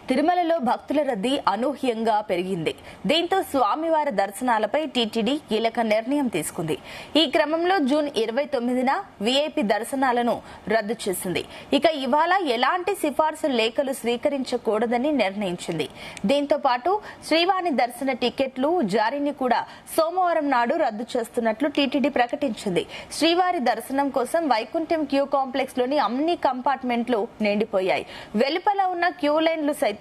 తిరుమలలో భక్తుల రద్దీ అనూహ్యంగా పెరిగింది. దీంతో స్వామివారి దర్శనాలపై టీటీడీ కీలక నిర్ణయం తీసుకుంది. ఈ క్రమంలో జూన్ 29న వీఐపీ దర్శనాలను రద్దు చేసింది. ఇక ఇవాళ ఎలాంటి సిఫార్సు లేఖలు స్వీకరించకూడదని నిర్ణయించింది. దీంతో పాటు శ్రీవాణి దర్శన టికెట్లు జారీని కూడా సోమవారం నాడు రద్దు చేస్తున్నట్లు టీటీడీ ప్రకటించింది. శ్రీవారి దర్శనం కోసం వైకుంఠం క్యూ కాంప్లెక్స్ లోని అన్ని కంపార్ట్మెంట్లు నిండిపోయాయి. వెలుపల ఉన్న క్యూ లైన్లు సైతం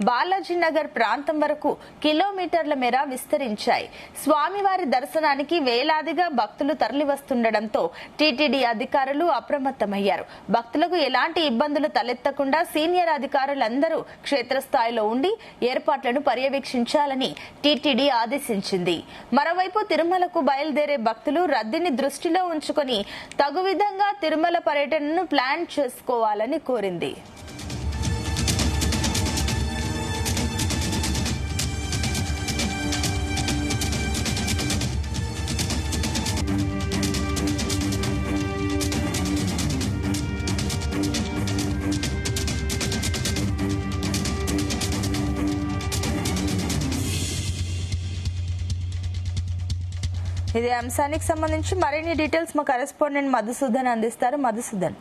బాలాజీ నగర్ ప్రాంతం వరకు కిలోమీటర్ల మేర విస్తరించాయి. స్వామివారి దర్శనానికి వేలాదిగా భక్తులు తరలివస్తుండటంతో టీటీడీ అధికారులు అప్రమత్తమయ్యారు. భక్తులకు ఎలాంటి ఇబ్బందులు తలెత్తకుండా సీనియర్ అధికారులందరూ క్షేత్రస్థాయిలో ఉండి ఏర్పాట్లను పర్యవేక్షించాలని టీటీడీ ఆదేశించింది. మరోవైపు తిరుమలకు బయలుదేరే భక్తులు రద్దీని దృష్టిలో ఉంచుకొని తగు విధంగా తిరుమల పర్యటనను ప్లాన్ చేసుకోవాలని కోరింది. ఇదే అంశానికి సంబంధించి మరిన్ని డీటెయిల్స్ మా కరెస్పాండెంట్ మధుసూదన్ అందిస్తారు. మధుసూదన్.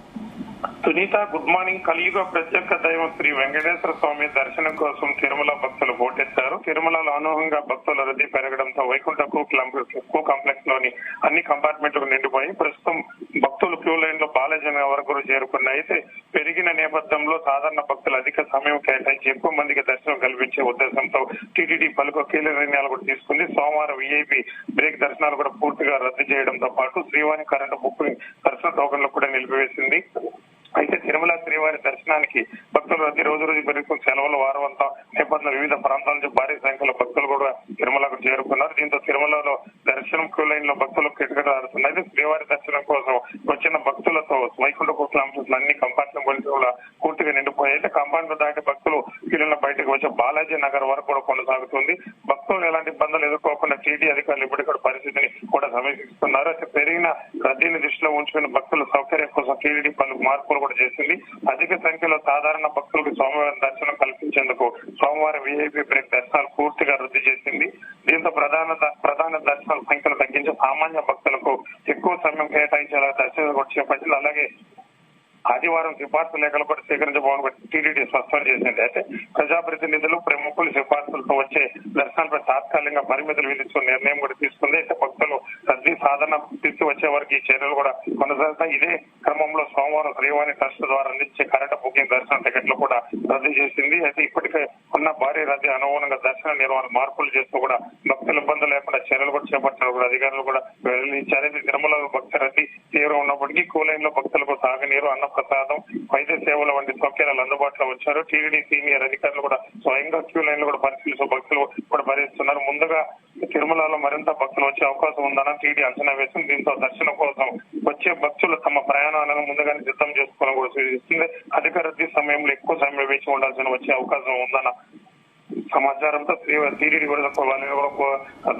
Sunitha, good morning. కలియుగ ప్రత్యేక దైవం శ్రీ వెంకటేశ్వర స్వామి దర్శనం కోసం తిరుమల భక్తులు పోటెత్తారు. తిరుమలలో అనూహ్యంగా భక్తుల రద్దీ పెరగడంతో వైకుంఠ క్యూ కాంప్లెక్స్ లోని అన్ని కంపార్ట్మెంట్లకు నిండిపోయి ప్రస్తుతం భక్తులు క్యూ లైన్ లో బాలాజీ వరకు చేరుకున్నాయి. అయితే పెరిగిన నేపథ్యంలో సాధారణ భక్తులు అధిక సమయం కేటాయించి ఎక్కువ మందికి దర్శనం కల్పించే ఉద్దేశంతో టీటీడీ పలు కీలక నిర్ణయాలు కూడా తీసుకుంది. సోమవారం వీఐపీ బ్రేక్ దర్శనాలు కూడా పూర్తిగా రద్దు చేయడంతో పాటు శ్రీవాణి కరెంటు బుకింగ్ దర్శన టోకన్లు కూడా నిలిపివేసింది. అయితే తిరుమల శ్రీవారి దర్శనానికి భక్తులు రద్దీ రోజు పెరుగుతున్న సెలవుల వారమంతా నేపథ్యంలో వివిధ ప్రాంతాల నుంచి భారీ సంఖ్యలో భక్తులు కూడా తిరుమలకు చేరుకున్నారు. దీంతో తిరుమలలో దర్శనం క్యూ లైన్ లో భక్తులు కిటకిటలాడుతున్నారు. అయితే శ్రీవారి దర్శనం కోసం వచ్చిన భక్తులతో వైకుంఠ కాంప్లెక్స్ అన్ని కంపార్ట్మెంట్ కూడా పూర్తిగా నిండిపోయాయి. అయితే కంపార్ట్మెంట్ దాటి భక్తులు క్యూలలో బయటకు వచ్చే బాలాజీ నగర్ వరకు కూడా కొనసాగుతుంది. భక్తులు ఎలాంటి ఇబ్బందులు ఎదుర్కోకుండా టీటీ అధికారులు ఇప్పటికీ పరిస్థితిని కూడా సమీక్షిస్తున్నారు. అయితే పెరిగిన రద్దీని దృష్టిలో ఉంచుకుని భక్తుల సౌకర్యం కోసం టీటీడీ పలు మార్పులు కూడా చేసింది. అధిక సంఖ్యలో సాధారణ భక్తులకు సోమవారం దర్శనం కల్పించేందుకు సోమవారం వీఐపీ బ్రేక్ దర్శనాలు పూర్తిగా రద్దు చేసింది. దీంతో ప్రధాన దర్శనాల సంఖ్యను తగ్గించి సామాన్య భక్తులకు ఎక్కువ సమయం కేటాయించేలా దర్శనం కూడా చేపట్టింది. అలాగే ఆదివారం సిఫార్సు లేఖలు కూడా స్వీకరించబోవని టీటీడీ స్పష్టం చేసింది. అయితే ప్రజాప్రతినిధులు ప్రముఖులు సిఫార్సులతో వచ్చే దర్శనాలపై తాత్కాలికంగా పరిమితులు విధించుకునే నిర్ణయం కూడా తీసుకుంది. అయితే భక్తులు రద్దీ సాధన తీసి వచ్చే వరకు ఈ చర్యలు కూడా కొనసాగుతాయి. ఇదే క్రమంలో సోమవారం శ్రీవాణి ట్రస్ట్ ద్వారా అందించే కరెంటు బుకింగ్ దర్శన టికెట్లు కూడా రద్దు చేసింది. అయితే ఇప్పటికే ఉన్న భారీ రద్దీ అనుగుణంగా దర్శన నిర్వహణ మార్పులు చేస్తూ కూడా భక్తుల ఇబ్బందులు లేకుండా చర్యలు కూడా చేపట్టారు కూడా అధికారులు కూడా వెల్లడించారు. అయితే తిరుమలలో భక్తుల రద్దీ తీవ్రం ఉన్నప్పటికీ క్యూ లైన్ లో భక్తులకు సాగునీరు, అన్న ప్రసాదం, వైద్య సేవల వంటి సౌకర్యాలు అందుబాటులో వచ్చారు. టీటీడీ సీనియర్ అధికారులు కూడా స్వయంగా క్యూ లైన్ లో కూడా పరిశీలిస్తూ భక్తులు కూడా భరిస్తున్నారు. ముందుగా తిరుమలలో మరింత భక్తులు వచ్చే అవకాశం ఉందని టీటీడీ అంచనా వేసింది. దీంతో దర్శనం కోసం వచ్చే భక్తులు తమ ప్రయాణాలను ముందుగానే సిద్ధం చేసుకోవాలని కూడా సూచిస్తుంది. అధిక రద్దీ సమయంలో ఎక్కువ సమయం వేచి ఉండాల్సిన వచ్చే అవకాశం ఉందన్న సమాచారంతో టీటీడీ కూడా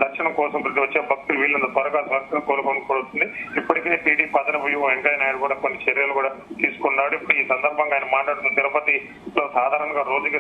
దర్శనం కోసం ప్రతి వచ్చే భక్తులు వీళ్ళంతా త్వరగా దర్శనం కోరుకోనుకోవచ్చు. ఇప్పటికే టీటీడీ అదనపు వెంకయ్య నాయుడు కూడా కొన్ని చర్యలు కూడా తీసుకున్నాడు. ఇప్పుడు ఈ సందర్భంగా ఆయన మాట్లాడుతున్న తిరుపతిలో సాధారణంగా రోజుకి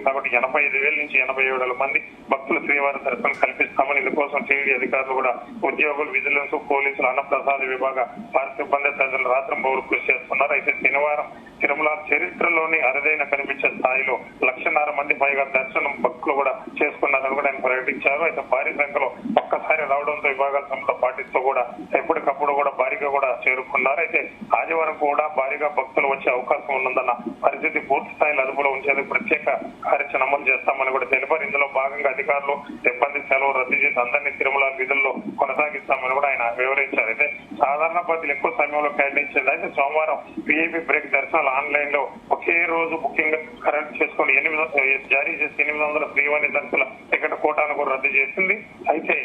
సగటు 85,000 నుంచి 87,000 మంది భక్తులు శ్రీవారి దర్శనం కల్పిస్తామని ఇందుకోసం టీటీడీ అధికారులు కూడా ఉద్యోగులు, విజిలెన్స్, పోలీసులు, అన్నప్రసాద విభాగ భారత సిబ్బంది తదితరులు రాత్రింబవళ్లు కృషి చేస్తున్నారు. అయితే శనివారం తిరుమల చరిత్రలోని అరుదైన కనిపించే స్థాయిలో 1,00,000 మంది పైగా దర్శనం భక్తులు కూడా చేసుకున్నారని కూడా ఆయన ప్రకటించారు. అయితే భారీ సంఖ్యలో ఒక్కసారి రావడంతో విభాగాల సంస్థ పాటిస్తూ కూడా ఎప్పటికప్పుడు కూడా భారీగా కూడా చేరుకున్నారు. అయితే ఆదివారం కూడా భారీగా భక్తులు వచ్చే అవకాశం ఉన్నదన్న పరిస్థితి పూర్తి స్థాయిలో అదుపులో ఉంచేందుకు ప్రత్యేక కార్యాచరణ అమలు చేస్తామని కూడా తెలిపారు. ఇందులో భాగంగా అధికారులు సిబ్బంది సెలవు రద్దు చేసి అందరినీ తిరుమల విధుల్లో కొనసాగిస్తామని కూడా ఆయన వివరించారు. అయితే సాధారణ భక్తులు ఎక్కువ సమయంలో కేటాయించింది. అయితే సోమవారం వీఐపీ బ్రేక్ దర్శనాలు ఆన్లైన్ లో ఒకే రోజు బుకింగ్ కరెక్ట్ చేసుకుని జారీ చేసి 800 శ్రీవాణి దర్శన టికెట్ కోటాను కూడా రద్దు చేసింది. అయితే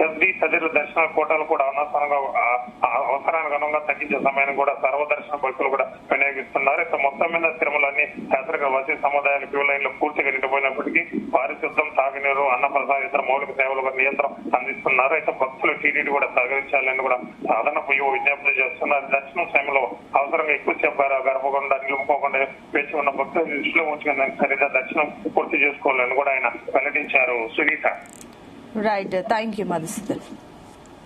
ఎస్డీ తదితర దర్శన కోటాలు కూడా అవసరానికి అనుగుణంగా తగ్గించే సమయాన్ని కూడా సర్వదర్శన భక్తులు కూడా వినియోగిస్తున్నారు. అయితే మొత్తం మీద తిరుమలని యాత్రిక వసతి సముదాయాల క్యూ లైన్ లో పూర్తిగా నిండిపోయినప్పటికీ పారిశుద్ధం, తాగునీరు, అన్నప్రసాద ఇతర మౌలిక సేవలు నియంత్రణ అందిస్తున్నారు. అయితే భక్తులు టీటీడీ కూడా సహకరించాలని కూడా అదనపు విజ్ఞప్తి చేస్తున్నారు. దర్శనం సమయంలో అవసరంగా ఎక్కువసేపు గర్భగుండా నిలుపుకోకుండా వేచి ఉన్న భక్తులు దృష్టిలో ఉంచుకుని సరిగ్గా దర్శనం పూర్తి చేసుకోవాలని కూడా ఆయన వెల్లడించారు. Sunitha. Right, thank you Madhusudan.